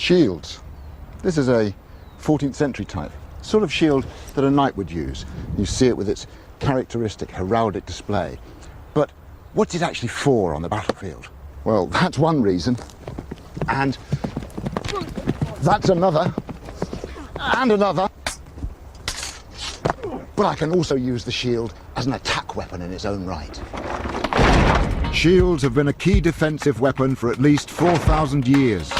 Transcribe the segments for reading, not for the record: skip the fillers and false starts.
Shields. This is a 14th century type, sort of shield that a knight would use. You see it with its characteristic heraldic display. But what's it actually for on the battlefield? Well, that's one reason, and that's another, and another. But I can also use the shield as an attack weapon in its own right. Shields have been a key defensive weapon for at least 4,000 years.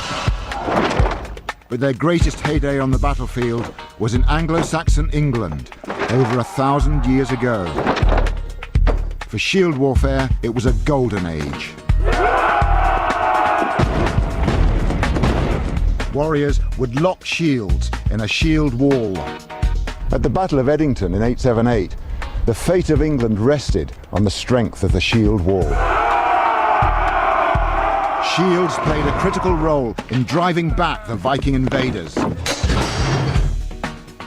But their greatest heyday on the battlefield was in Anglo-Saxon England, over 1,000 years ago. For shield warfare, it was a golden age. Warriors would lock shields in a shield wall. At the Battle of Edington in 878, the fate of England rested on the strength of the shield wall. Shields played a critical role in driving back the Viking invaders.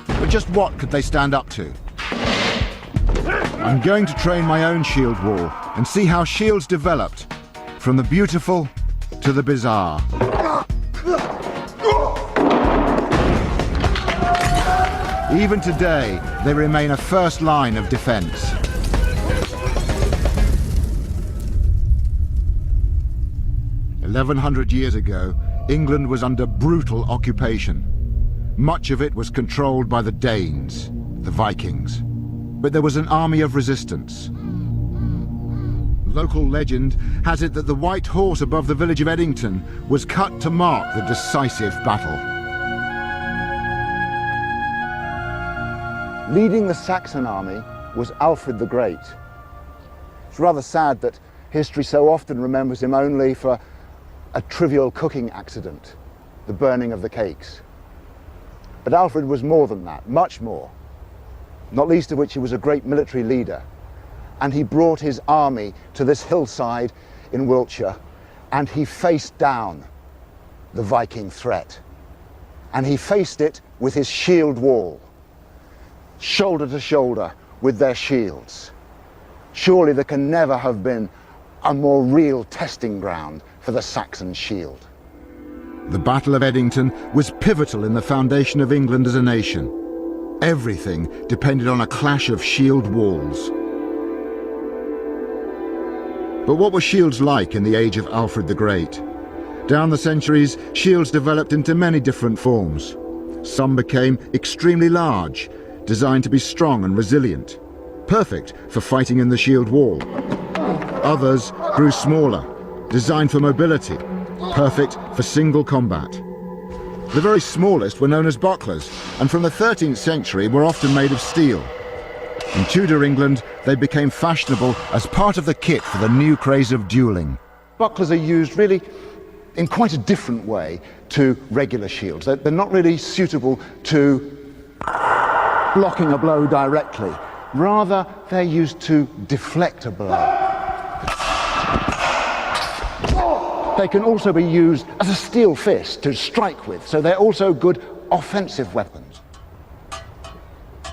But just what could they stand up to? I'm going to train my own shield wall and see how shields developed, from the beautiful to the bizarre. Even today, they remain a first line of defense. "1,100 years ago, England was under brutal occupation. Much of it was controlled by the Danes, the Vikings. But there was an army of resistance. Local legend has it that the white horse above the village of Edington was cut to mark the decisive battle. Leading the Saxon army was Alfred the Great. It's rather sad that history so often remembers him only for a trivial cooking accident, the burning of the cakes. But Alfred was more than that, much more, not least of which he was a great military leader. And he brought his army to this hillside in Wiltshire, and he faced down the Viking threat. And he faced it with his shield wall, shoulder to shoulder with their shields. Surely there can never have been a more real testing ground for the Saxon shield. The Battle of Edington was pivotal in the foundation of England as a nation. Everything depended on a clash of shield walls. But what were shields like in the age of Alfred the Great? Down the centuries, shields developed into many different forms. Some became extremely large, designed to be strong and resilient, perfect for fighting in the shield wall. Others grew smaller, designed for mobility, perfect for single combat. The very smallest were known as bucklers, and from the 13th century were often made of steel. In Tudor England, they became fashionable as part of the kit for the new craze of dueling. Bucklers are used really in quite a different way to regular shields. They're not really suitable to blocking a blow directly. Rather, they're used to deflect a blow. They can also be used as a steel fist to strike with, so they're also good offensive weapons.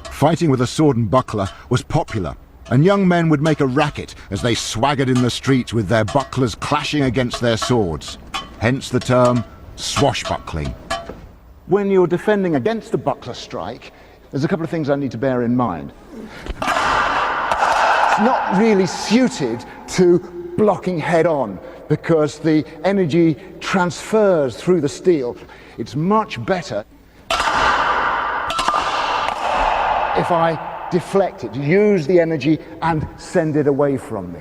Fighting with a sword and buckler was popular, and young men would make a racket as they swaggered in the streets with their bucklers clashing against their swords. Hence the term swashbuckling. When you're defending against a buckler strike, there's a couple of things I need to bear in mind. It's not really suited to blocking head-on because the energy transfers through the steel. It's much better if I deflect it, use the energy and send it away from me.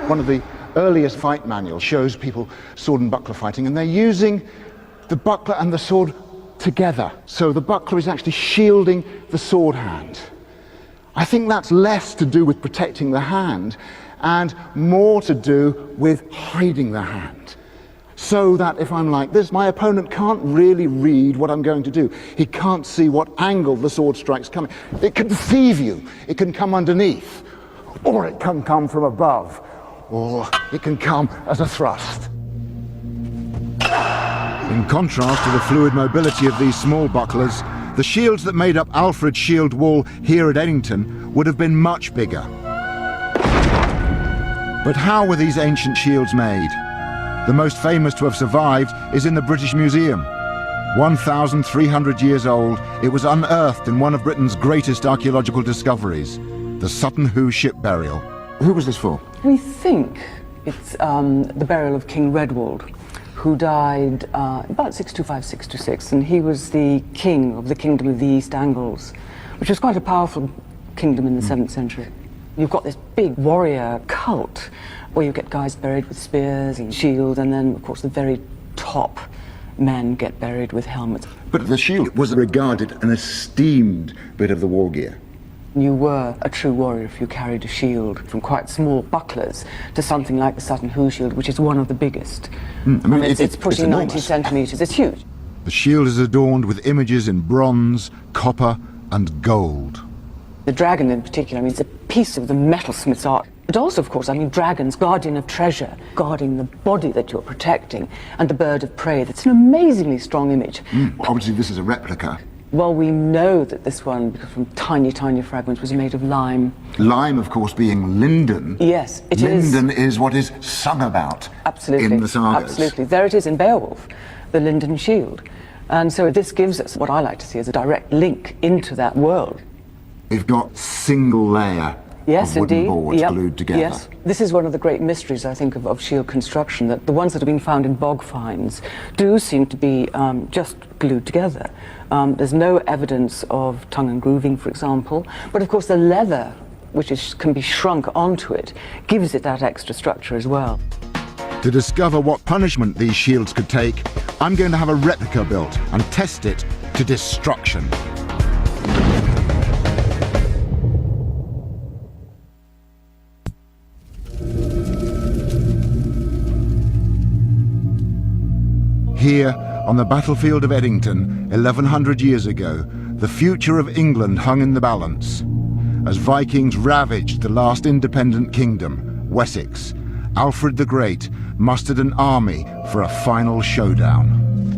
One of the earliest fight manuals shows people sword and buckler fighting, and they're using the buckler and the sword together. So the buckler is actually shielding the sword hand. I think that's less to do with protecting the hand and more to do with hiding the hand. So that if I'm like this, my opponent can't really read what I'm going to do. He can't see what angle the sword strike's coming. It can deceive you. It can come underneath, or it can come from above, or it can come as a thrust. In contrast to the fluid mobility of these small bucklers, the shields that made up Alfred's shield wall here at Edington would have been much bigger. But how were these ancient shields made? The most famous to have survived is in the British Museum. 1,300 years old, it was unearthed in one of Britain's greatest archaeological discoveries, the Sutton Hoo ship burial. Who was this for? We think it's the burial of King Redwald, who died about 625, 626, and he was the king of the Kingdom of the East Angles, which was quite a powerful kingdom in the 7th century. You've got this big warrior cult, where you get guys buried with spears and shields, and then, of course, the very top men get buried with helmets. But the shield was regarded an esteemed bit of the war gear. You were a true warrior if you carried a shield, from quite small bucklers to something like the Sutton Hoo shield, which is one of the biggest. I mean, it's pushing 90 centimetres. It's huge. The shield is adorned with images in bronze, copper, and gold. The dragon in particular, I mean, it's a piece of the metalsmith's art. But also, of course, I mean, dragons, guardian of treasure, guarding the body that you're protecting, and the bird of prey. That's an amazingly strong image. Obviously, this is a replica. Well, we know that this one, because from tiny, tiny fragments, was made of lime. Lime, of course, being linden. Yes, it is. Linden is what is sung about in the sagas. Absolutely. There it is in Beowulf, the linden shield. And so this gives us what I like to see as a direct link into that world. We've got single layer of wooden boards glued together. Yes, this is one of the great mysteries, I think, of shield construction, that the ones that have been found in bog finds do seem to be just glued together. There's no evidence of tongue and grooving, for example, but of course the leather, which can be shrunk onto it, gives it that extra structure as well. To discover what punishment these shields could take, I'm going to have a replica built and test it to destruction. Here, on the battlefield of Edington, 1100 years ago, the future of England hung in the balance. As Vikings ravaged the last independent kingdom, Wessex, Alfred the Great mustered an army for a final showdown.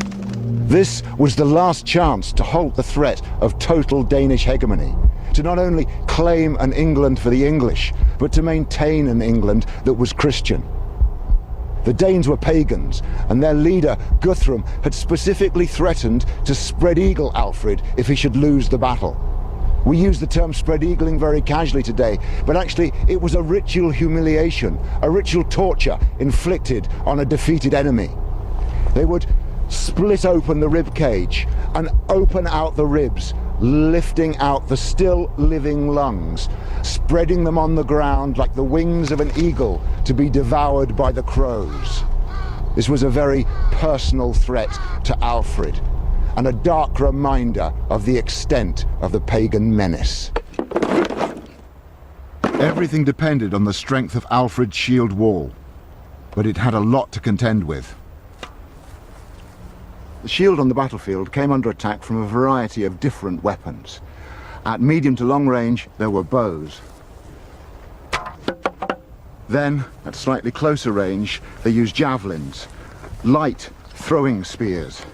This was the last chance to halt the threat of total Danish hegemony, to not only claim an England for the English, but to maintain an England that was Christian. The Danes were pagans, and their leader, Guthrum, had specifically threatened to spread-eagle Alfred if he should lose the battle. We use the term spread-eagling very casually today, but actually it was a ritual humiliation, a ritual torture inflicted on a defeated enemy. They would split open the rib cage and open out the ribs, lifting out the still living lungs, spreading them on the ground like the wings of an eagle to be devoured by the crows. This was a very personal threat to Alfred, and a dark reminder of the extent of the pagan menace. Everything depended on the strength of Alfred's shield wall, but it had a lot to contend with. The shield on the battlefield came under attack from a variety of different weapons. At medium to long range, there were bows. Then, at slightly closer range, they used javelins, light throwing spears.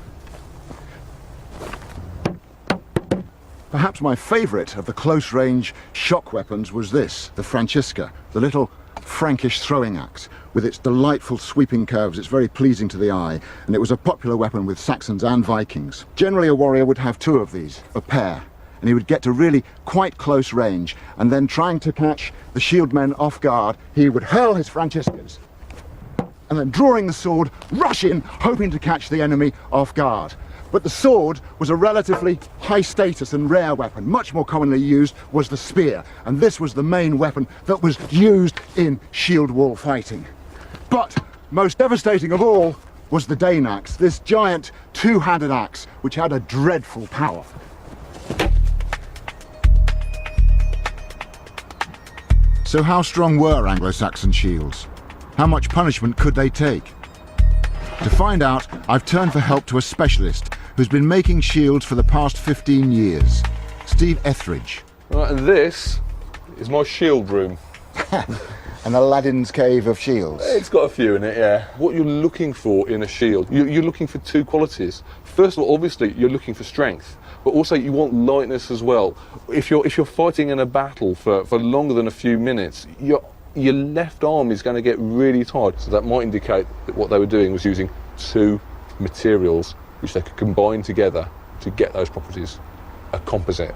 Perhaps my favourite of the close-range shock weapons was this, the Francisca, the little Frankish throwing axe. With its delightful sweeping curves, it's very pleasing to the eye, and it was a popular weapon with Saxons and Vikings. Generally, a warrior would have two of these, a pair, and he would get to really quite close range, and then trying to catch the shield men off guard, he would hurl his Franciscas, and then drawing the sword, rush in, hoping to catch the enemy off guard. But the sword was a relatively high status and rare weapon. Much more commonly used was the spear, and this was the main weapon that was used in shield wall fighting. But most devastating of all was the Dane axe, this giant two-handed axe which had a dreadful power. So how strong were Anglo-Saxon shields? How much punishment could they take? To find out, I've turned for help to a specialist who's been making shields for the past 15 years, Steve Etheridge. Right, and this is my shield room. An Aladdin's cave of shields. It's got a few in it, yeah. What you're looking for in a shield, you're looking for two qualities. First of all, obviously, you're looking for strength, but also you want lightness as well. If you're fighting in a battle for longer than a few minutes, you're your left arm is going to get really tired. So that might indicate that what they were doing was using two materials which they could combine together to get those properties, a composite.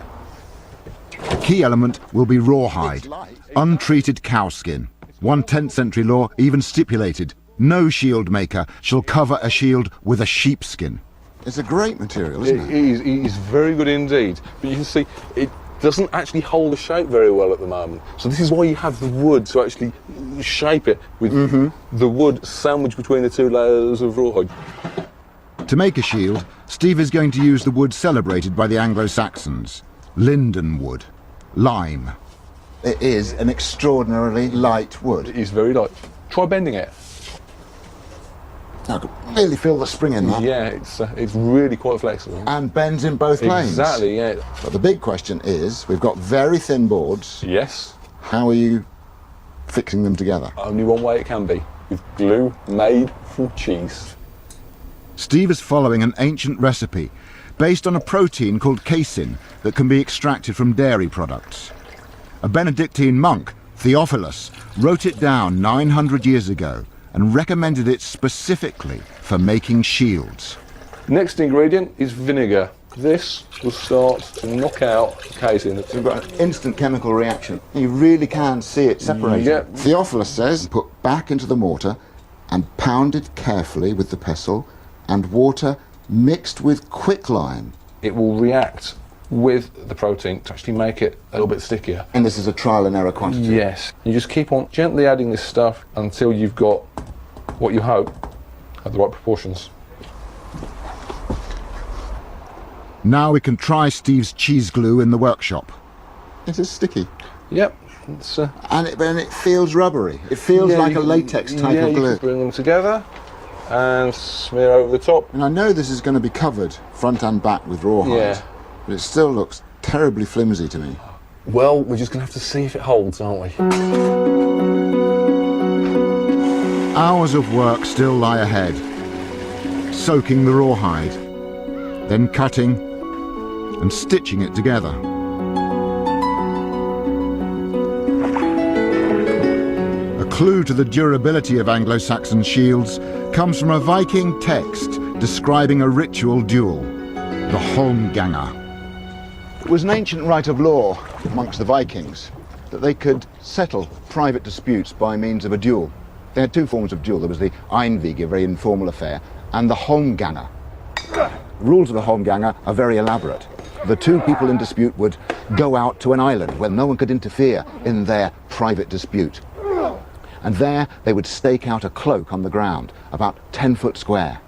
The key element will be rawhide, untreated cowskin. One 10th century law even stipulated no shield maker shall cover a shield with a sheepskin. It's a great material, isn't it? It is very good indeed, but you can see it doesn't actually hold the shape very well at the moment. So this is why you have the wood to actually shape it with the wood sandwiched between the two layers of rawhide. To make a shield, Steve is going to use the wood celebrated by the Anglo-Saxons, linden wood, lime. It is an extraordinarily light wood. It is very light. Try bending it. I can really feel the spring in that. Yeah, it's really quite flexible. And bends in both lanes. Exactly, yeah. But the big question is, we've got very thin boards. Yes. How are you fixing them together? Only one way it can be, with glue made from cheese. Steve is following an ancient recipe based on a protein called casein that can be extracted from dairy products. A Benedictine monk, Theophilus, wrote it down 900 years ago and recommended it specifically for making shields. Next ingredient is vinegar. This will start to knock out the casein. We've got an instant chemical reaction. You really can see it separating. Yep. Theophilus says, put back into the mortar and pound it carefully with the pestle and water mixed with quicklime. It will react with the protein to actually make it a little bit stickier. And this is a trial and error quantity. Yes. You just keep on gently adding this stuff until you've got what you hope are the right proportions. Now we can try Steve's cheese glue in the workshop. It is sticky. Yep. It's, And it feels rubbery. It feels like a latex type of You glue. can bring them together and smear over the top. And I know this is going to be covered front and back with rawhide, Yeah. but it still looks terribly flimsy to me. Well, we're just going to have to see if it holds, aren't we? Hours of work still lie ahead. Soaking the rawhide, then cutting and stitching it together. A clue to the durability of Anglo-Saxon shields comes from a Viking text describing a ritual duel, the Holmganger. It was an ancient right of law amongst the Vikings that they could settle private disputes by means of a duel. They had two forms of duel. There was the Einvig, a very informal affair, and the Holmganger. The rules of the Holmganger are very elaborate. The two people in dispute would go out to an island where no one could interfere in their private dispute. And there they would stake out a cloak on the ground, about 10 foot square.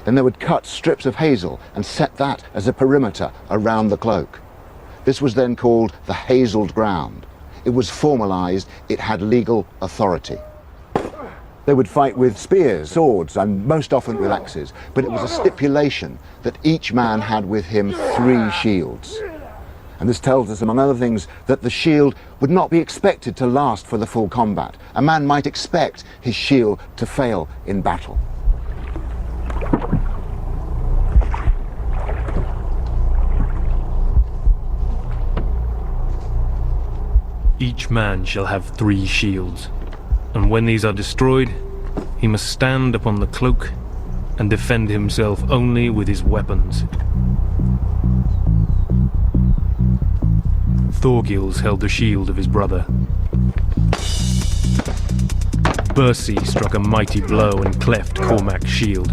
Then they would cut strips of hazel and set that as a perimeter around the cloak. This was then called the hazelled ground. It was formalised, it had legal authority. They would fight with spears, swords, and most often with axes, but it was a stipulation that each man had with him 3 shields. And this tells us, among other things, that the shield would not be expected to last for the full combat. A man might expect his shield to fail in battle. Each man shall have 3 shields, and when these are destroyed, he must stand upon the cloak and defend himself only with his weapons. Thorgils held the shield of his brother. Bersi struck a mighty blow and cleft Cormac's shield.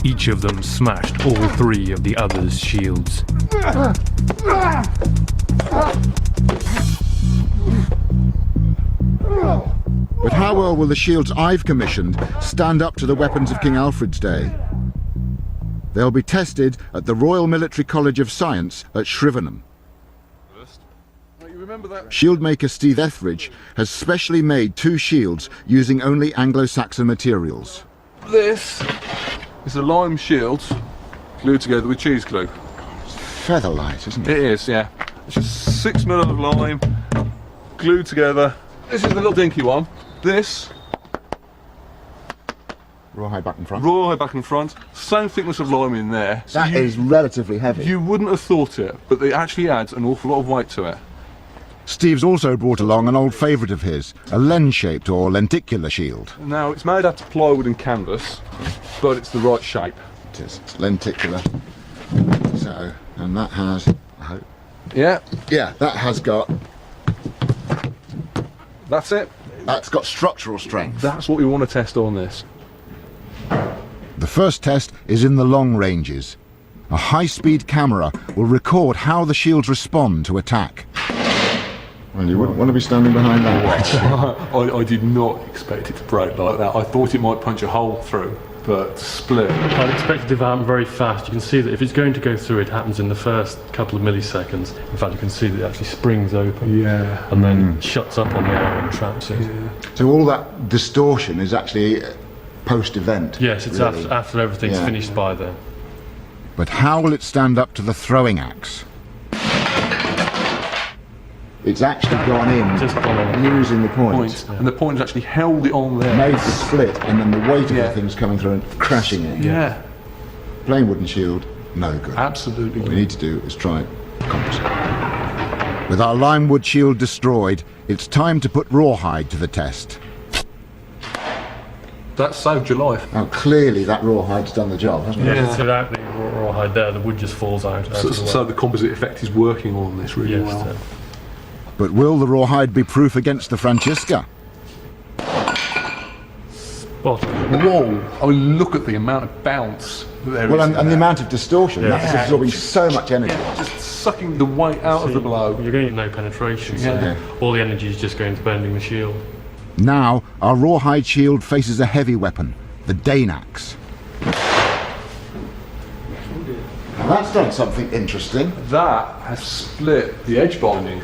Each of them smashed all 3 of the other's shields. But how well will the shields I've commissioned stand up to the weapons of King Alfred's day? They'll be tested at the Royal Military College of Science at Shrivenham. Shield maker Steve Etheridge has specially made 2 shields using only Anglo-Saxon materials. This is a lime shield glued together with cheese glue. It's feather light, isn't it? It is, yeah. It's just 6 mil of lime glued together. This is the little dinky one. This, Rawhide back and front. rawhide back and front, same thickness of lime in there. So That is relatively heavy. you wouldn't have thought it, but it actually adds an awful lot of weight to it. Steve's also brought along an old favourite of his, a lens-shaped or lenticular shield. Now, it's made out of plywood and canvas, but it's the right shape. It is. It's lenticular. So, and that has, I hope. Yeah, Yeah, that has got, that's it. that's got structural strength. That's what we want to test on this. The first test is in the long ranges. A high-speed camera will record how the shields respond to attack. Well, you wouldn't want to be standing behind that. I did not expect it to break like that. I thought it might punch a hole through, but split. I'd expect it to happen very fast. You can see that if it's going to go through, it happens in the first couple of milliseconds. In fact, you can see that it actually springs open. Yeah. And then shuts up on the arrow and traps it. Yeah. So all that distortion is actually post-event? Yes, it's really. after everything's finished by then. But how will it stand up to the throwing axe? It's actually gone in, Just gone on. using the point. Point. And the point has actually held it on there. Made the split, and then the weight of Yeah. the thing's coming through and crashing it. Yeah. Plain wooden shield, no good. Absolutely. What we need to do is try composite. With our limewood shield destroyed, it's time to put rawhide to the test. That saved your life. Now clearly that rawhide's done the job, hasn't it? Yeah. So without the rawhide there, the wood just falls out. So the composite effect is working on this really yes, well. But will the rawhide be proof against the Francisca? Spot on. Whoa! I mean, look at the amount of bounce that there Well, is. and the amount of distortion, Yeah. that's absorbing so much energy. Just sucking the weight out of the blow. You're going to get no penetration, so Yeah. all the energy is just going to bending the shield. Now, our rawhide shield faces a heavy weapon, the Dane axe. Now that's done something interesting. That has split the edge binding.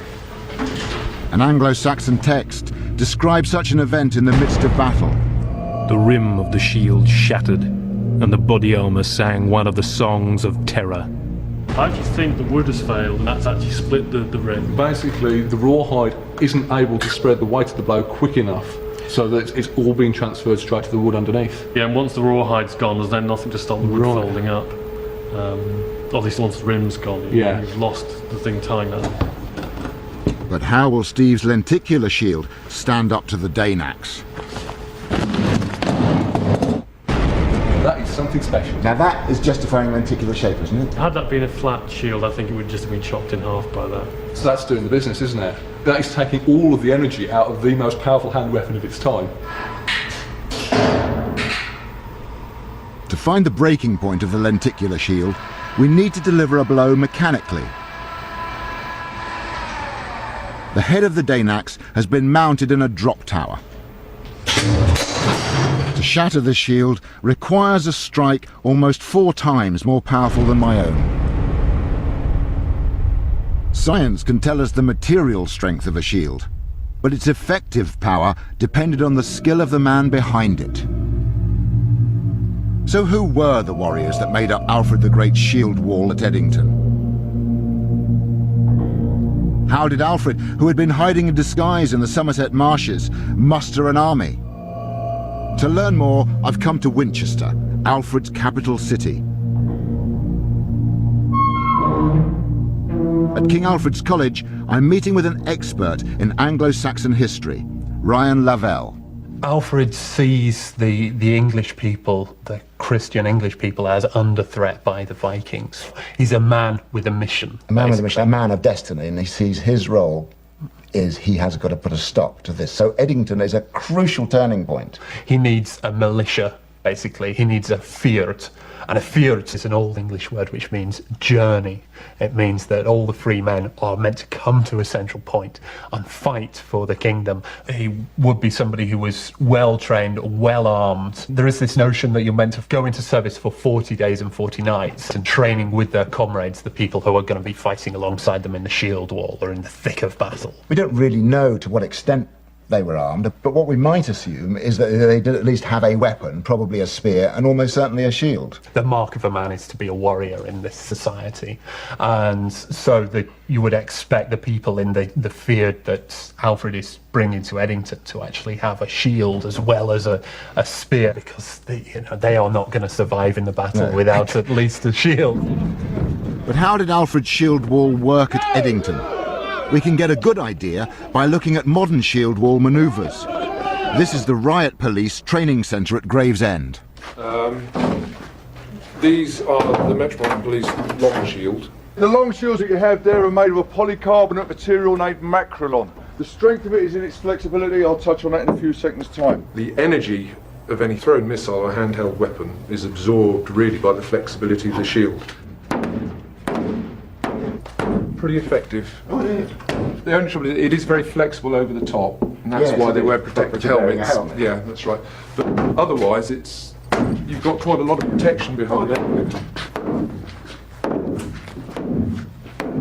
An Anglo-Saxon text describes such an event in the midst of battle. The rim of the shield shattered, and the body armour sang one of the songs of terror. I actually think the wood has failed, and that's actually split the rim. Basically, the rawhide isn't able to spread the weight of the blow quick enough so that it's all being transferred straight to the wood underneath. Yeah, and once the rawhide's gone, there's then nothing to stop the wood Right. folding up. Obviously, once the rim's gone, Yeah. you've lost the thing tying that up. But how will Steve's lenticular shield stand up to the Dane axe? That is something special. Now that is justifying lenticular shape, isn't it? Had that been a flat shield, I think it would just have been chopped in half by that. So that's doing the business, isn't it? That is taking all of the energy out of the most powerful hand weapon of its time. To find the breaking point of the lenticular shield, we need to deliver a blow mechanically. The head of the Dane axe has been mounted in a drop tower. To shatter this shield requires a strike almost 4 times more powerful than my own. Science can tell us the material strength of a shield, but its effective power depended on the skill of the man behind it. So who were the warriors that made up Alfred the Great's shield wall at Edington? How did Alfred, who had been hiding in disguise in the Somerset marshes, muster an army? To learn more, I've come to Winchester, Alfred's capital city. At King Alfred's College, I'm meeting with an expert in Anglo-Saxon history, Ryan Lavelle. Alfred sees the English people, the Christian English people, as under threat by the Vikings. He's a man with a mission. A man with a mission, a man of destiny, and he sees his role is he has got to put a stop to this. So Edington is a crucial turning point. He needs a militia, basically. He needs a fyrd. And a fyrd is an Old English word which means journey. It means that all the free men are meant to come to a central point and fight for the kingdom. He would be somebody who was well-trained, well-armed. There is this notion that you're meant to go into service for 40 days and 40 nights and training with their comrades, the people who are going to be fighting alongside them in the shield wall or in the thick of battle. We don't really know to what extent they were armed, but what we might assume is that they did at least have a weapon, probably a spear, and almost certainly a shield. The mark of a man is to be a warrior in this society, and so you would expect the people in the fyrd that Alfred is bringing to Edington to actually have a shield as well as a spear, because they are not going to survive in the battle without at least a shield. But how did Alfred's shield wall work at Edington? we can get a good idea by looking at modern shield wall manoeuvres. This is the Riot Police training centre at Gravesend. These are the Metropolitan Police long shield. The long shields that you have there are made of a polycarbonate material named macrolon. The strength of it is in its flexibility. I'll touch on that in a few seconds' time. The energy of any thrown missile or handheld weapon is absorbed really by the flexibility of the shield. Pretty effective. The only trouble is it is very flexible over the top, and that's why they wear protective helmets. Yeah, that's right. But otherwise, you've got quite a lot of protection behind it.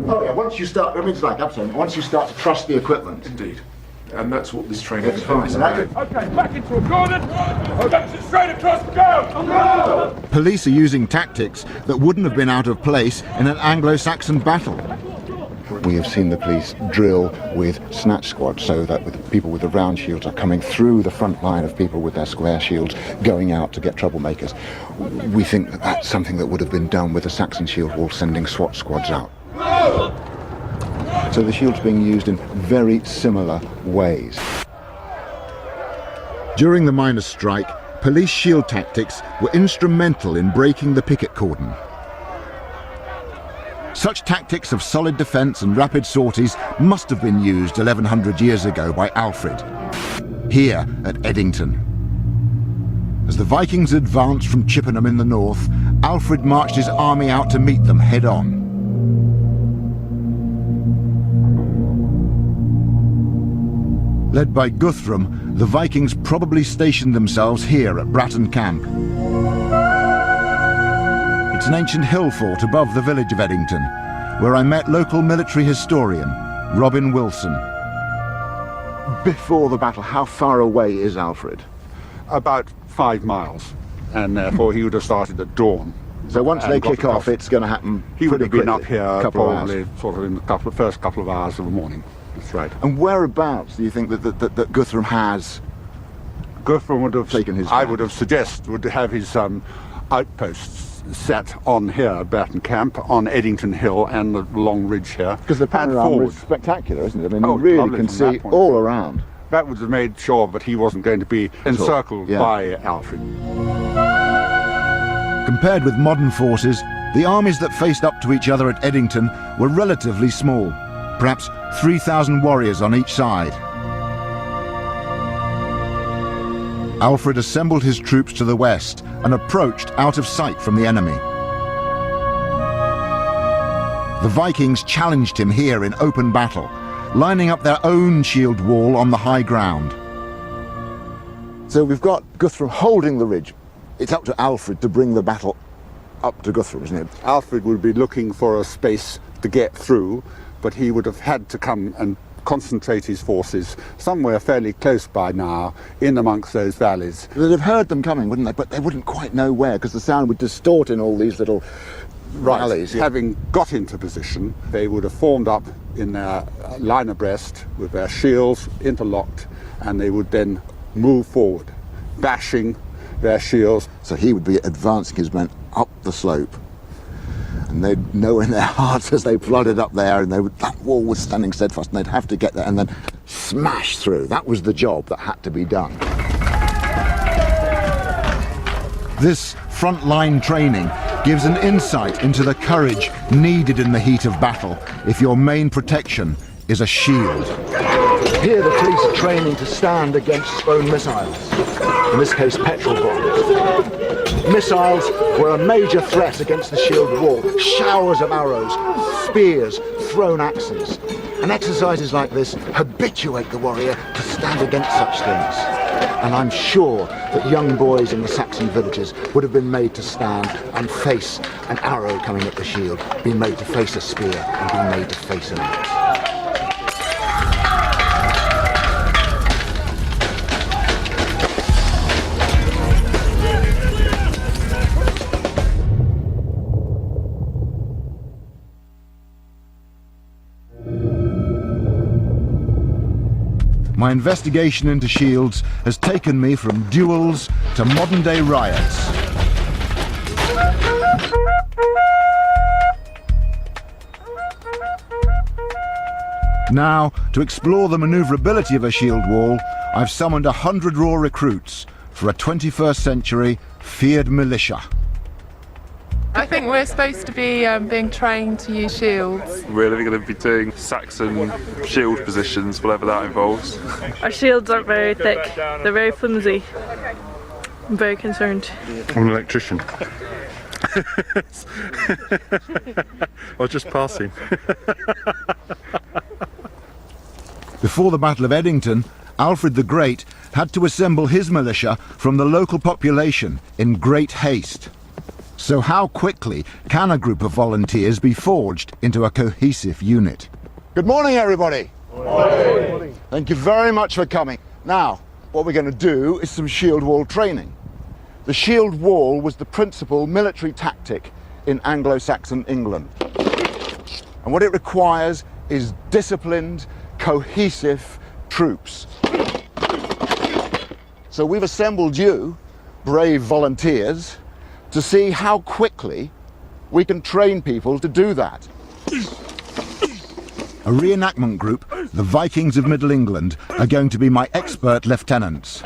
Oh yeah, once you start, I mean, it's like absolutely, once you start to trust the equipment. Indeed. And that's what this training is fine. about. Okay, back into a corner. Straight across, go! Police are using tactics that wouldn't have been out of place in an Anglo-Saxon battle. We have seen the police drill with snatch squads, so that with people with the round shields are coming through the front line of people with their square shields, going out to get troublemakers. We think that that's something that would have been done with the Saxon shield wall, sending SWAT squads out. So the shield's being used in very similar ways. During the miners' strike, police shield tactics were instrumental in breaking the picket cordon. Such tactics of solid defence and rapid sorties must have been used 1100 years ago by Alfred, here at Edington. As the Vikings advanced from Chippenham in the north, Alfred marched his army out to meet them head-on. Led by Guthrum, the Vikings probably stationed themselves here at Bratton Camp. It's an ancient hill fort above the village of Edington, where I met local military historian Robin Wilson. Before the battle, how far away is Alfred? About 5 miles, and therefore he would have started at dawn. So once they kick off, it's going to happen He would pretty have been quickly, up here couple of probably hours. sort of in the first couple of hours of the morning. That's right. And whereabouts do you think that Guthrum has? Guthrum would have Taken his I stand. would have suggested would have his outposts set on here at Bratton Camp, on Edington Hill and the long ridge here. Because the and panorama forward. is spectacular, isn't it? I mean, Oh, you really lovely can from that see point. all around. That would have made sure that he wasn't going to be encircled yeah. by Alfred. Compared with modern forces, the armies that faced up to each other at Edington were relatively small, perhaps 3,000 warriors on each side. Alfred assembled his troops to the west and approached out of sight from the enemy. The Vikings challenged him here in open battle, lining up their own shield wall on the high ground. So we've got Guthrum holding the ridge. It's up to Alfred to bring the battle up to Guthrum, isn't it? Alfred would be looking for a space to get through, but he would have had to come and concentrate his forces somewhere fairly close by now, in amongst those valleys. They'd have heard them coming, wouldn't they? But they wouldn't quite know where, because the sound would distort in all these little valleys. Having got into position, they would have formed up in their line abreast with their shields interlocked, and they would then move forward, bashing their shields. So he would be advancing his men up the slope, and they'd know in their hearts as they plodded up there, and that wall was standing steadfast, and they'd have to get there and then smash through. That was the job that had to be done. This front-line training gives an insight into the courage needed in the heat of battle if your main protection is a shield. Here the police are training to stand against thrown missiles, in this case petrol bombs. Missiles were a major threat against the shield wall. Showers of arrows, spears, thrown axes. And exercises like this habituate the warrior to stand against such things. And I'm sure that young boys in the Saxon villages would have been made to stand and face an arrow coming at the shield, been made to face a spear, and been made to face an axe. My investigation into shields has taken me from duels to modern-day riots. Now, to explore the manoeuvrability of a shield wall, I've summoned 100 raw recruits for a 21st century feared militia. I think we're supposed to be being trained to use shields. We're going to be doing Saxon shield positions, whatever that involves. Our shields aren't very thick, they're very flimsy. I'm very concerned. I'm an electrician. I was just passing. Before the Battle of Edington, Alfred the Great had to assemble his militia from the local population in great haste. So how quickly can a group of volunteers be forged into a cohesive unit? Good morning, everybody. Morning. Thank you very much for coming. Now, what we're going to do is some shield wall training. The shield wall was the principal military tactic in Anglo-Saxon England. And what it requires is disciplined, cohesive troops. So we've assembled you, brave volunteers, to see how quickly we can train people to do that. A reenactment group, the Vikings of Middle England, are going to be my expert lieutenants.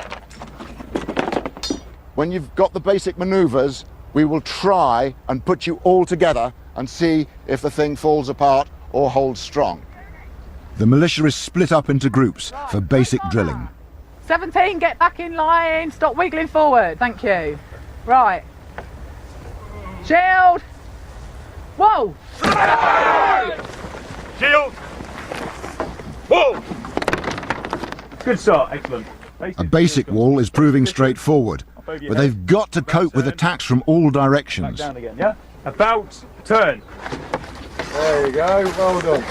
When you've got the basic manoeuvres, we will try and put you all together and see if the thing falls apart or holds strong. The militia is split up into groups for basic drilling. 17, get back in line, stop wiggling forward, thank you. Right. Shield! Whoa! Shield! Whoa! Good start, excellent. A basic wall is proving straightforward, but they've got to cope with attacks from all directions. Back down again, yeah? About, turn. There you go, well done.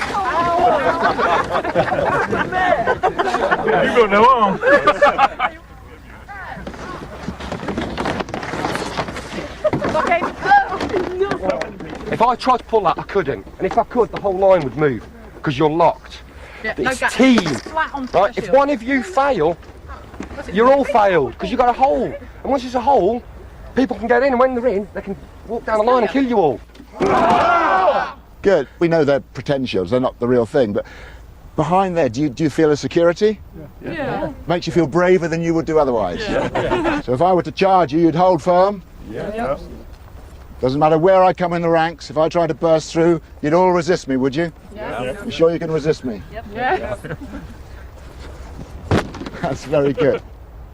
You've got no arm. If I tried to pull that, I couldn't. And if I could, the whole line would move, because you're locked. Yeah, it's team. Right? If one of you fail, you're all failed, because you've got a hole. And once there's a hole, people can get in, and when they're in, they can walk down the line and kill you all. Good. We know they're pretend shields, they're not the real thing, but behind there, do you feel a security? Yeah. Makes you feel braver than you would do otherwise. Yeah. So if I were to charge you, you'd hold firm? Yeah. Doesn't matter where I come in the ranks, if I try to burst through, you'd all resist me, would you? Yeah. You sure you can resist me? Yep. Yeah. That's very good.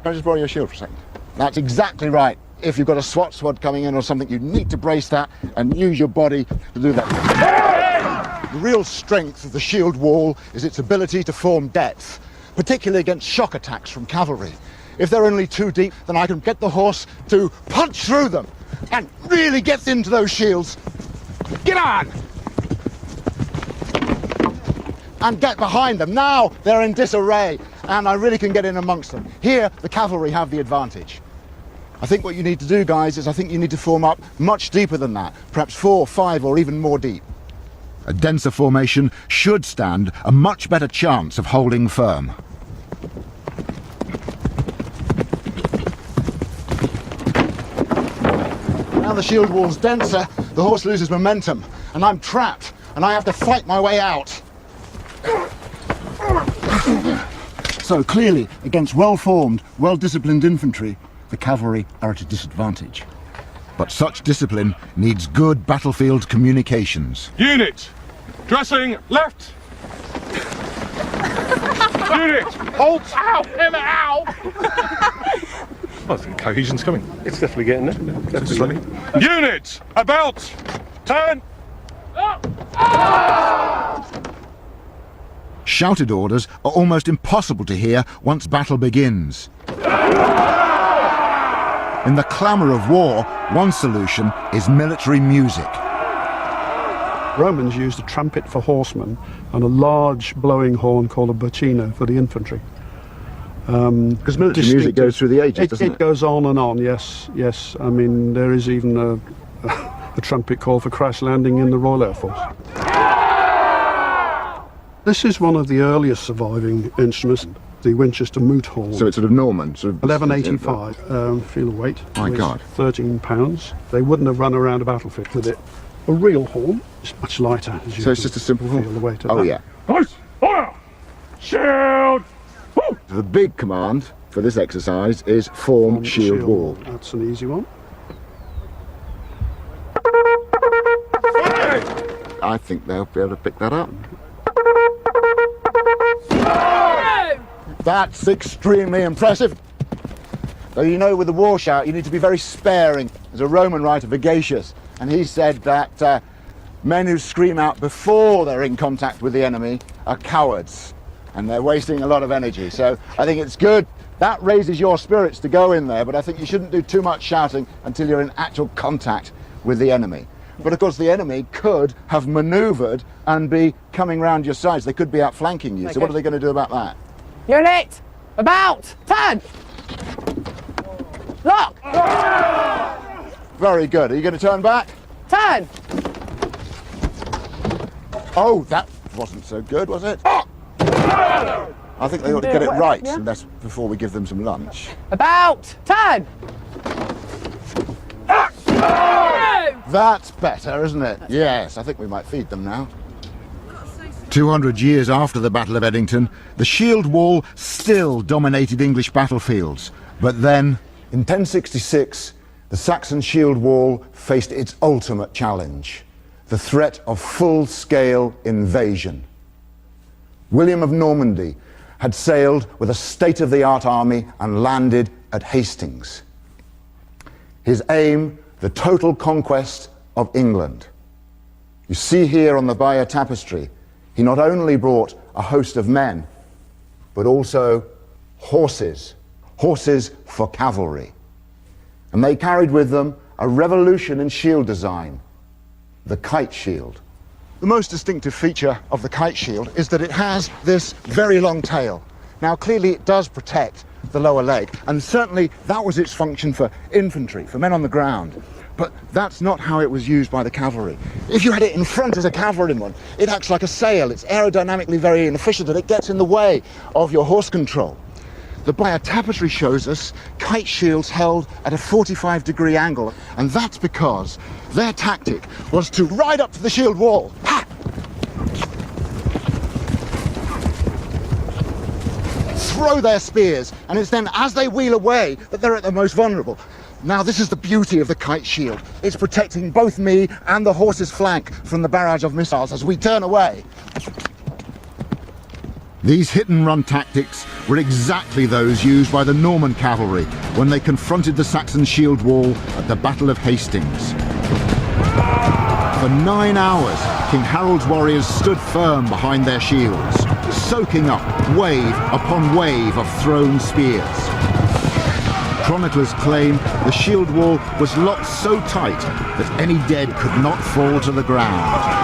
Can I just borrow your shield for a second? That's exactly right. If you've got a SWAT squad coming in or something, you need to brace that and use your body to do that. The real strength of the shield wall is its ability to form depth, particularly against shock attacks from cavalry. If they're only too deep, then I can get the horse to punch through them and really get into those shields. Get on! And get behind them. Now they're in disarray and I really can get in amongst them. Here, the cavalry have the advantage. I think what you need to do, guys, is I think you need to form up much deeper than that, perhaps 4, 5 or even more deep. A denser formation should stand a much better chance of holding firm. Now the shield wall's denser, the horse loses momentum, and I'm trapped, and I have to fight my way out. So clearly, against well-formed, well-disciplined infantry, the cavalry are at a disadvantage. But such discipline needs good battlefield communications. Unit, dressing left. Unit, halt. Ow, Emma, ow. Oh, the cohesion's coming. It's definitely getting there. Just let me. Unit, about, turn. Shouted orders are almost impossible to hear once battle begins. In the clamour of war, one solution is military music. Romans used a trumpet for horsemen and a large blowing horn called a bocino for the infantry. Because military music goes through the ages, doesn't it? It goes on and on, yes. I mean, there is even a trumpet call for crash landing in the Royal Air Force. This is one of the earliest surviving instruments, the Winchester moot horn. So it's sort of Norman? Sort of 1185. Feel the weight. My God. 13 pounds. They wouldn't have run around a battlefield with it. A real horn is much lighter. As you so it's just a simple horn? Feel the weight of Oh, that. yeah. Nice. Fire. Shield! The big command for this exercise is form shield wall. That's an easy one. I think they'll be able to pick that up. That's extremely impressive. Though you know, with the war shout, you need to be very sparing. There's a Roman writer, Vegetius, and he said that men who scream out before they're in contact with the enemy are cowards, and they're wasting a lot of energy. So I think it's good. That raises your spirits to go in there, but I think you shouldn't do too much shouting until you're in actual contact with the enemy. But of course the enemy could have manoeuvred and be coming round your sides. They could be outflanking you. So what are they going to do about that? Unit, about, turn. Lock. Very good. Are you going to turn back? Turn. Oh, that wasn't so good, was it? I think they ought to get it right, and that's before we give them some lunch. About, turn. That's better, isn't it? Yes, I think we might feed them now. 200 years after the Battle of Edington, the shield wall still dominated English battlefields. But then, in 1066, the Saxon shield wall faced its ultimate challenge, the threat of full-scale invasion. William of Normandy had sailed with a state-of-the-art army and landed at Hastings. His aim, the total conquest of England. You see here on the Bayeux tapestry, he not only brought a host of men, but also horses for cavalry. And they carried with them a revolution in shield design, the kite shield. The most distinctive feature of the kite shield is that it has this very long tail. Now clearly it does protect the lower leg, and certainly that was its function for infantry, for men on the ground. But that's not how it was used by the cavalry. If you had it in front as a cavalryman, it acts like a sail. It's aerodynamically very inefficient and it gets in the way of your horse control. The Bayeux tapestry shows us kite shields held at a 45-degree angle, and that's because their tactic was to ride up to the shield wall. Ha! Throw their spears, and it's then as they wheel away that they're at their most vulnerable. Now this is the beauty of the kite shield. It's protecting both me and the horse's flank from the barrage of missiles as we turn away. these hit-and-run tactics were exactly those used by the Norman cavalry when they confronted the Saxon shield wall at the Battle of Hastings. For 9 hours, King Harold's warriors stood firm behind their shields, soaking up wave upon wave of thrown spears. Chroniclers claim the shield wall was locked so tight that any dead could not fall to the ground.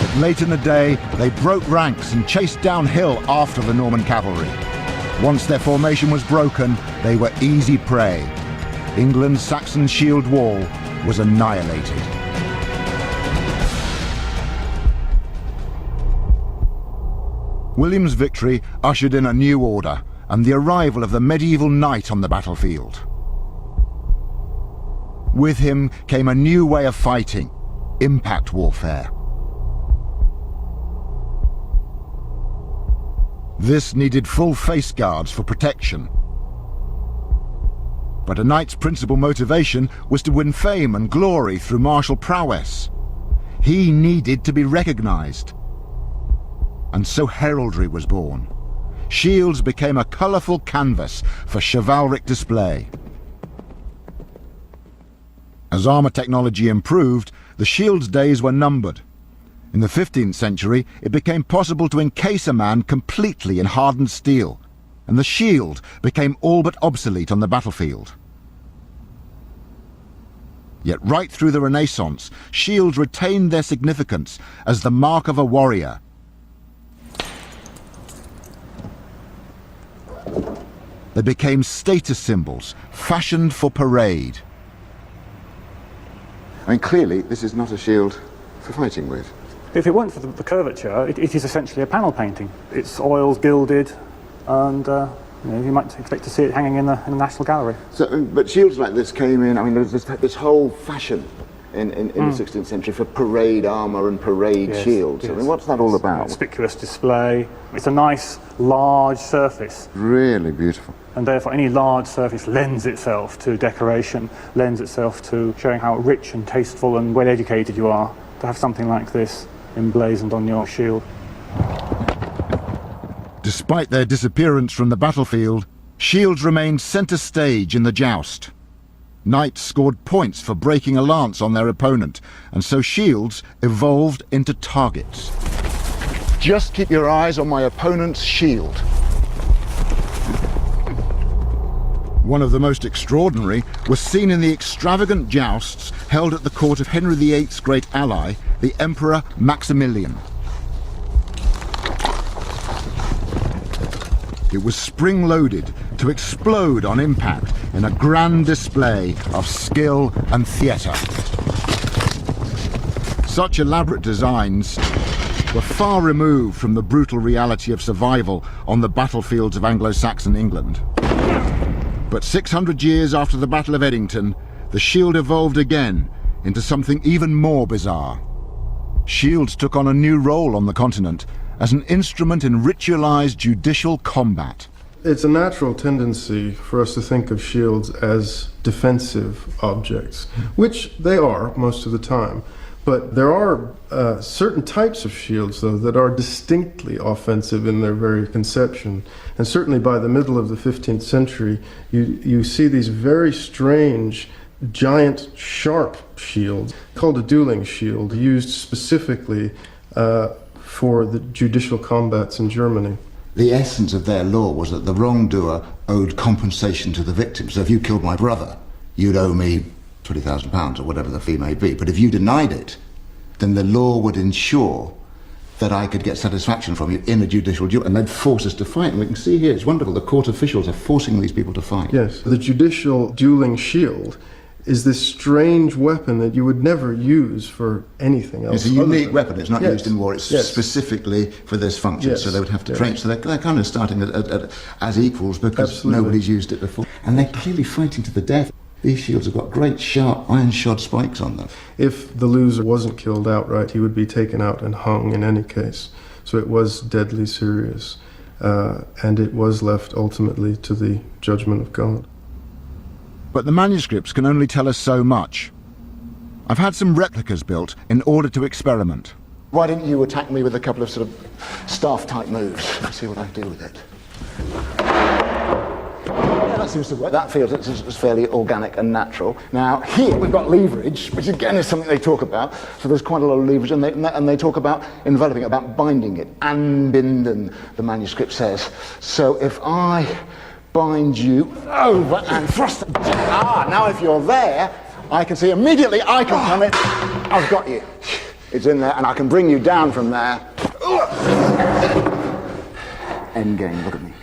But late in the day, they broke ranks and chased downhill after the Norman cavalry. Once their formation was broken, they were easy prey. England's Saxon shield wall was annihilated. William's victory ushered in a new order and the arrival of the medieval knight on the battlefield. With him came a new way of fighting, impact warfare. This needed full face guards for protection. But a knight's principal motivation was to win fame and glory through martial prowess. He needed to be recognized. And so heraldry was born. Shields became a colourful canvas for chivalric display. As armour technology improved, the shield's days were numbered. In the 15th century, it became possible to encase a man completely in hardened steel, and the shield became all but obsolete on the battlefield. Yet right through the Renaissance, shields retained their significance as the mark of a warrior. They became status symbols, fashioned for parade. I mean, clearly, this is not a shield for fighting with. If it weren't for the curvature, it is essentially a panel painting. It's oils, gilded, and you might expect to see it hanging in the National Gallery. So, but shields like this came in, I mean, there's this whole fashion in the 16th century for parade armour and parade shields. I mean, what's that all about? Conspicuous display. It's a nice, large surface. Really beautiful. And therefore any large surface lends itself to decoration, lends itself to showing how rich and tasteful and well educated you are, to have something like this emblazoned on your shield. Despite their disappearance from the battlefield, shields remained centre stage in the joust. Knights scored points for breaking a lance on their opponent, and so shields evolved into targets. Just keep your eyes on my opponent's shield. One of the most extraordinary was seen in the extravagant jousts held at the court of Henry VIII's great ally, the Emperor Maximilian. It was spring-loaded to explode on impact in a grand display of skill and theatre. Such elaborate designs were far removed from the brutal reality of survival on the battlefields of Anglo-Saxon England. But 600 years after the Battle of Edington, the shield evolved again into something even more bizarre. Shields took on a new role on the continent as an instrument in ritualized judicial combat. It's a natural tendency for us to think of shields as defensive objects, which they are most of the time. But there are certain types of shields, though, that are distinctly offensive in their very conception. And certainly by the middle of the 15th century, you see these very strange, giant, sharp shields, called a dueling shield, used specifically for the judicial combats in Germany. The essence of their law was that the wrongdoer owed compensation to the victim. So if you killed my brother, you'd owe me £20,000 or whatever the fee may be. But if you denied it, then the law would ensure that I could get satisfaction from you in a judicial duel, and they'd force us to fight. And we can see here, it's wonderful, the court officials are forcing these people to fight. Yes, the judicial dueling shield is this strange weapon that you would never use for anything else. It's a unique weapon. It's not used in war. It's specifically for this function. So they would have to train. So they're kind of starting as equals because nobody's used it before. And they're clearly fighting to the death. These shields have got great sharp iron-shod spikes on them. If the loser wasn't killed outright, he would be taken out and hung in any case. So it was deadly serious. And it was left ultimately to the judgment of God. But the manuscripts can only tell us so much. I've had some replicas built in order to experiment. Why don't you attack me with a couple of sort of staff-type moves? See what I do with it. Yeah, that seems to work. That feels it's fairly organic and natural. Now, here we've got leverage, which again is something they talk about. So there's quite a lot of leverage, and they talk about enveloping it, about binding it. Anbinden, the manuscript says. So if I bind you over and thrust it. Now if you're there, I can see immediately I can come in. I've got you. It's in there, and I can bring you down from there. End game, look at me.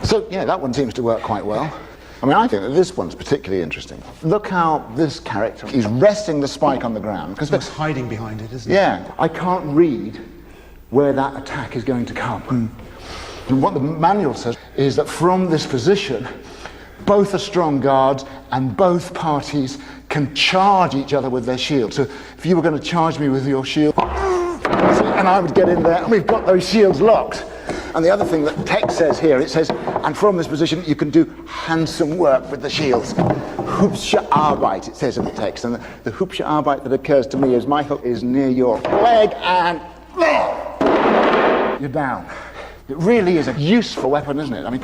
So, yeah, that one seems to work quite well. I mean, I think that this one's particularly interesting. Look how this character is resting the spike on the ground. Because it's hiding behind it, isn't it? Yeah, I can't read where that attack is going to come. And what the manual says is that from this position, both are strong guards and both parties can charge each other with their shield. So if you were going to charge me with your shield, and I would get in there, and we've got those shields locked. And the other thing that text says here, it says, and from this position you can do handsome work with the shields. Hübsche Arbeit, it says in the text. And the Hübsche Arbeit that occurs to me is my hook is near your leg and you're down. It really is a useful weapon, isn't it? I mean,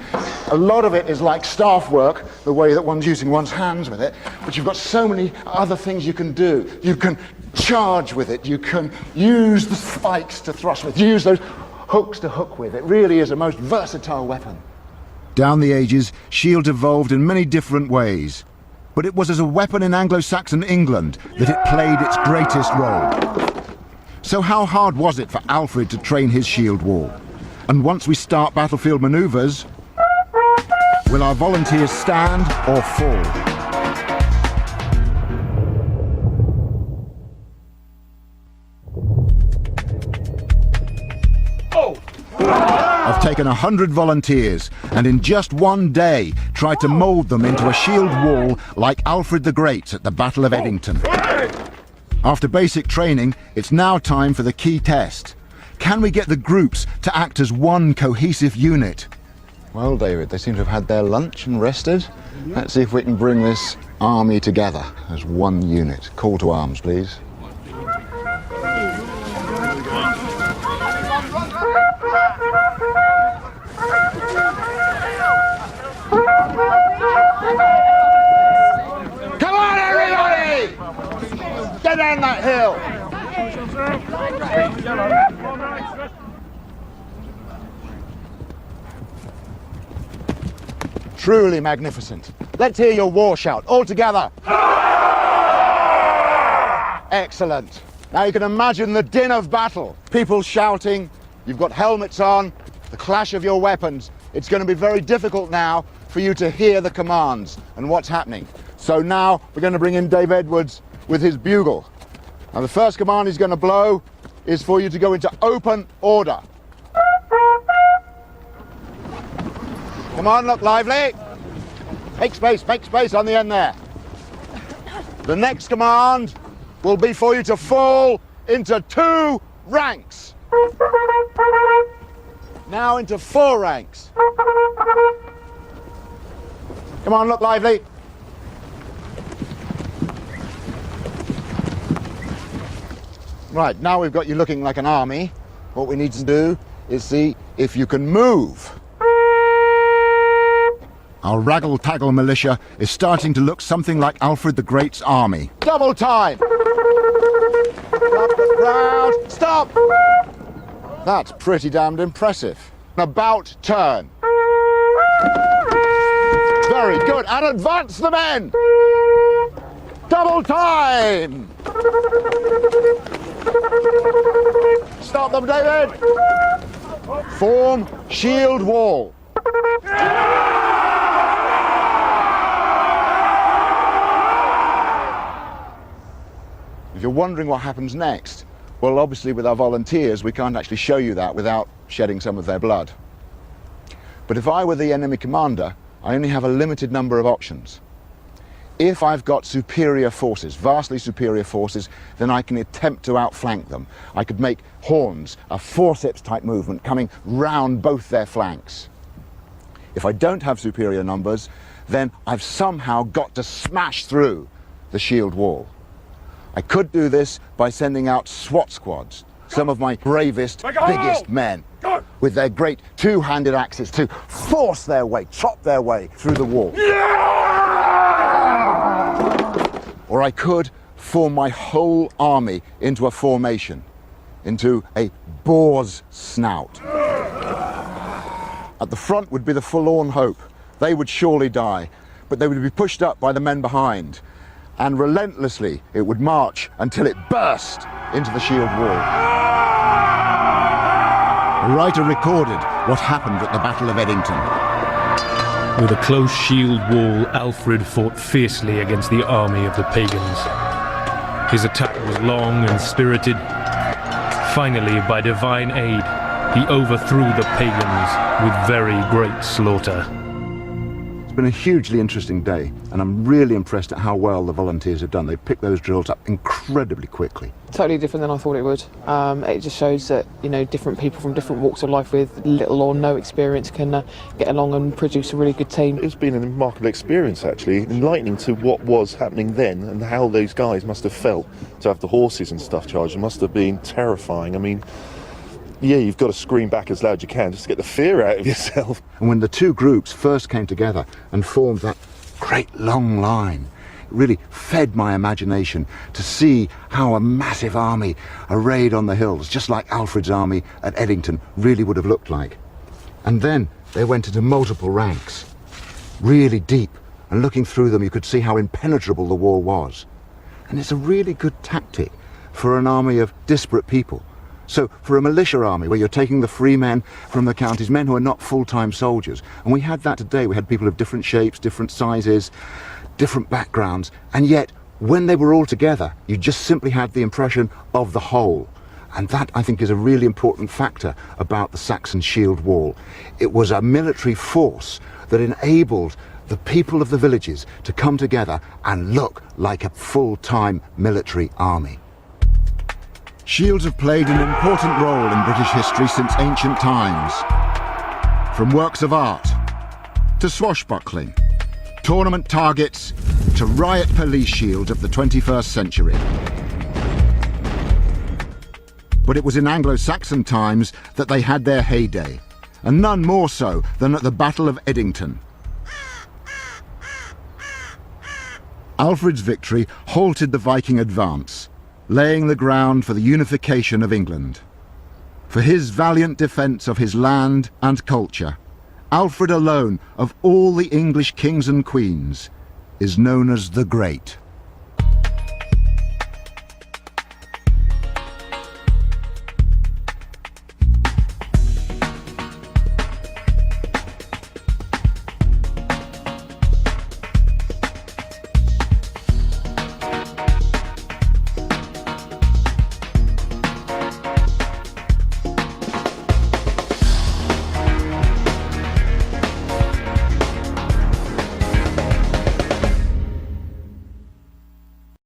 a lot of it is like staff work, the way that one's using one's hands with it, but you've got so many other things you can do. You can charge with it, you can use the spikes to thrust with, use those hooks to hook with. It really is a most versatile weapon. Down the ages, shields evolved in many different ways, but it was as a weapon in Anglo-Saxon England that it played its greatest role. So how hard was it for Alfred to train his shield wall? And once we start battlefield manoeuvres, will our volunteers stand or fall? I've taken 100 volunteers and in just one day tried to mould them into a shield wall like Alfred the Great's at the Battle of Edington. After basic training, it's now time for the key test. Can we get the groups to act as one cohesive unit? Well, David, they seem to have had their lunch and rested. Let's see if we can bring this army together as one unit. Call to arms, please. Come on, everybody! Get down that hill! Truly magnificent. Let's hear your war shout, all together. Excellent. Now you can imagine the din of battle. People shouting, you've got helmets on, the clash of your weapons. It's going to be very difficult now for you to hear the commands and what's happening. So now we're going to bring in Dave Edwards with his bugle. Now the first command he's going to blow is for you to go into open order. Come on, look lively. Make space on the end there. The next command will be for you to fall into 2 ranks. Now into 4 ranks. Come on, look lively. Right, now we've got you looking like an army. What we need to do is see if you can move. Our raggle-taggle militia is starting to look something like Alfred the Great's army. Double time! Up the crowd. Stop! That's pretty damned impressive. About turn. Very good, and advance the men! Double time! Stop them, David! Form shield wall. If you're wondering what happens next, well, obviously with our volunteers, we can't actually show you that without shedding some of their blood. But if I were the enemy commander, I only have a limited number of options. If I've got superior forces, vastly superior forces, then I can attempt to outflank them. I could make horns, a forceps type movement coming round both their flanks. If I don't have superior numbers, then I've somehow got to smash through the shield wall. I could do this by sending out SWAT squads, some of my bravest, biggest men, with their great 2-handed axes to force their way, chop their way through the wall. Or I could form my whole army into a formation, into a boar's snout. At the front would be the forlorn hope. They would surely die, but they would be pushed up by the men behind. And relentlessly it would march until it burst into the shield wall. The writer recorded what happened at the Battle of Eddington. With a close shield wall, Alfred fought fiercely against the army of the pagans. His attack was long and spirited. Finally, by divine aid, he overthrew the pagans with very great slaughter. It's been a hugely interesting day, and I'm really impressed at how well the volunteers have done. They picked those drills up incredibly quickly. Totally different than I thought it would. It just shows that, you know, different people from different walks of life with little or no experience can get along and produce a really good team. It's been a remarkable experience, actually, enlightening to what was happening then and how those guys must have felt to have the horses and stuff charged. It must have been terrifying. I mean, yeah, you've got to scream back as loud as you can just to get the fear out of yourself. And when the two groups first came together and formed that great long line, it really fed my imagination to see how a massive army arrayed on the hills, just like Alfred's army at Eddington, really would have looked like. And then they went into multiple ranks, really deep, and looking through them you could see how impenetrable the wall was. And it's a really good tactic for an army of disparate people. So for a militia army where you're taking the free men from the counties, men who are not full-time soldiers, and we had that today, we had people of different shapes, different sizes, different backgrounds, and yet when they were all together, you just simply had the impression of the whole. And that, I think, is a really important factor about the Saxon shield wall. It was a military force that enabled the people of the villages to come together and look like a full-time military army. Shields have played an important role in British history since ancient times. From works of art, to swashbuckling, tournament targets, to riot police shields of the 21st century. But it was in Anglo-Saxon times that they had their heyday, and none more so than at the Battle of Edington. Alfred's victory halted the Viking advance, laying the ground for the unification of England. For his valiant defence of his land and culture, Alfred alone, of all the English kings and queens, is known as the Great.